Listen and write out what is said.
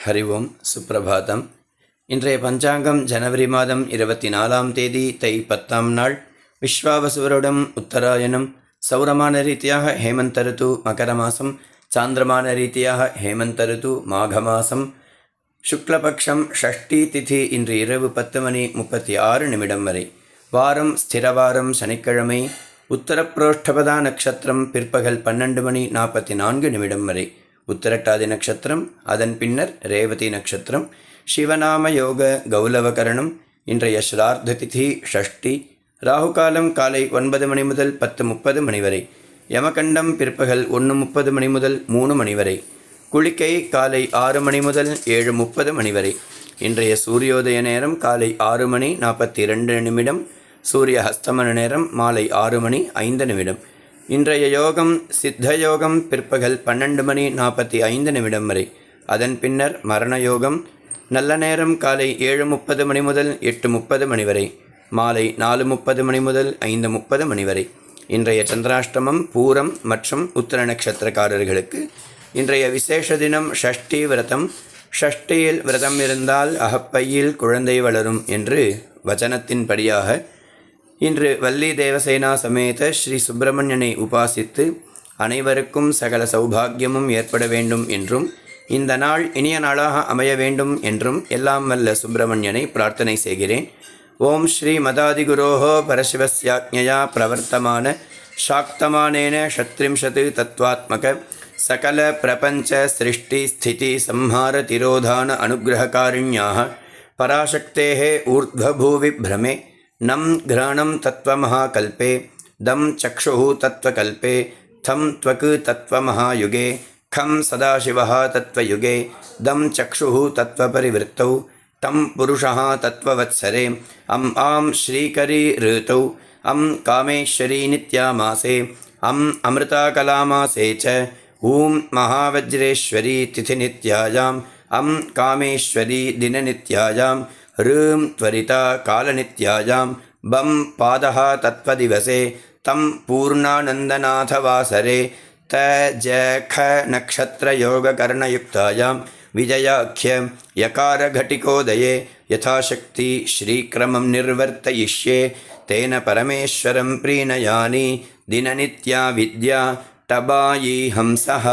ஹரி ஓம் சுப்பிரபாதம். இன்றைய பஞ்சாங்கம் ஜனவரி மாதம் 24ஆம் தேதி தை 10ஆம் நாள். விஸ்வாவசுவருடம் உத்தராயணம். சௌரமான ரீதியாக ஹேமந்த ருத்து மகர மாதம். சாந்திரமான ரீதியாக ஹேமந்த ருத்து மாக மாதம். சுக்லபக்ஷம் ஷஷ்டி திதி இன்று இரவு 10:36 வரை. வாரம் ஸ்திரவாரம் சனிக்கிழமை. உத்தரப்ரோஷ்டபதா நட்சத்திரம் பிற்பகல் 12:44 வரை. உத்திரட்டாதி நட்சத்திரம், அதன் பின்னர் ரேவதி நட்சத்திரம். சிவநாம யோக கௌலவகரணம். இன்றைய ஸ்ரார்த்த திதி ஷஷ்டி. ராகுகாலம் காலை 9 மணி முதல் 10:30 வரை. யமகண்டம் பிற்பகல் 1:30 முதல் 3 வரை. குளிக்கை காலை 6 மணி முதல் 7:30 வரை. இன்றைய சூரியோதய நேரம் காலை 6:42. சூரிய ஹஸ்தமன நேரம் மாலை 6:05. இன்றைய யோகம் சித்த யோகம் பிற்பகல் 12:45 வரை. அதன் பின்னர் மரண யோகம். நல்ல நேரம் காலை 7:30 முதல் 8:30 வரை. மாலை 4:30 முதல் 5:30 வரை. இன்றைய சந்திராஷ்டமம் பூரம் மற்றும் உத்திர நட்சத்திரக்காரர்களுக்கு. இன்றைய விசேஷ தினம் ஷஷ்டி விரதம். ஷஷ்டியில் விரதம் இருந்தால் அகப்பையில் குழந்தை வளரும் என்று வச்சனத்தின்படியாக இன்று வள்ளி தேவசேனா சமேத ஸ்ரீ சுப்பிரமணியனை உபாசித்து அனைவருக்கும் சகல சௌபாகியமும் ஏற்பட வேண்டும் என்றும் இந்த நாள் இனிய நாளாக அமைய வேண்டும் என்றும் எல்லாம் வல்ல சுப்பிரமணியனை பிரார்த்தனை செய்கிறேன். ஓம் ஸ்ரீ மதாதிகுரோஹோ பரசிவஸ்யாக்ஞயா பிரவர்த்தமான சாக்தமானேன ஷத்ரிம்ஷத் தத்வாத்மக சகல பிரபஞ்ச சிருஷ்டி ஸ்திதி சம்ஹார திரோதான அனுகிரககாரிண்யாக பராசக்தேஹ ஊர்த்வபூவி பிரமே நம் கிராணம் தத்வமஹாகல்பே தம் சக்ஷுः தத்வகல்பே தம் த்வக் தத்வமஹாயுகே கம் சதாசிவः தத்வயுகே தம் சக்ஷுः தத்வபரிவృத்தௌ தம் புருஷः தத்வவத்சரே அம் ஆம் ஸ்ரீகரி ऋतौ அம் காமேஸ்வரி நித்யாமாசே அம் அமிர்தாகலாமாசே ச ஊம் மகாவஜ்ரேஸ்வரி திதிநித்யாயாம் அம் காமேஸ்வரி தினநித்யாயாம் ரும் த்வரிதா காலநித்யாயாம் பம் பாதः தத்வதிவசே தம் பூர்ணானந்தநாதவாசரே த ஜ க நக்ஷத்ரயோககர்ணயுக்தாயாம் விஜயாख्य யகாரகட்டிகோதயே யதாசக்தி ஸ்ரீக்ரமம் நிர்வர்த்தயிஷ்யே தேன பரமேஸ்வரம் ப்ரீணயானி தினநித்யா வித்யா டபாயி ஹம்சஹ.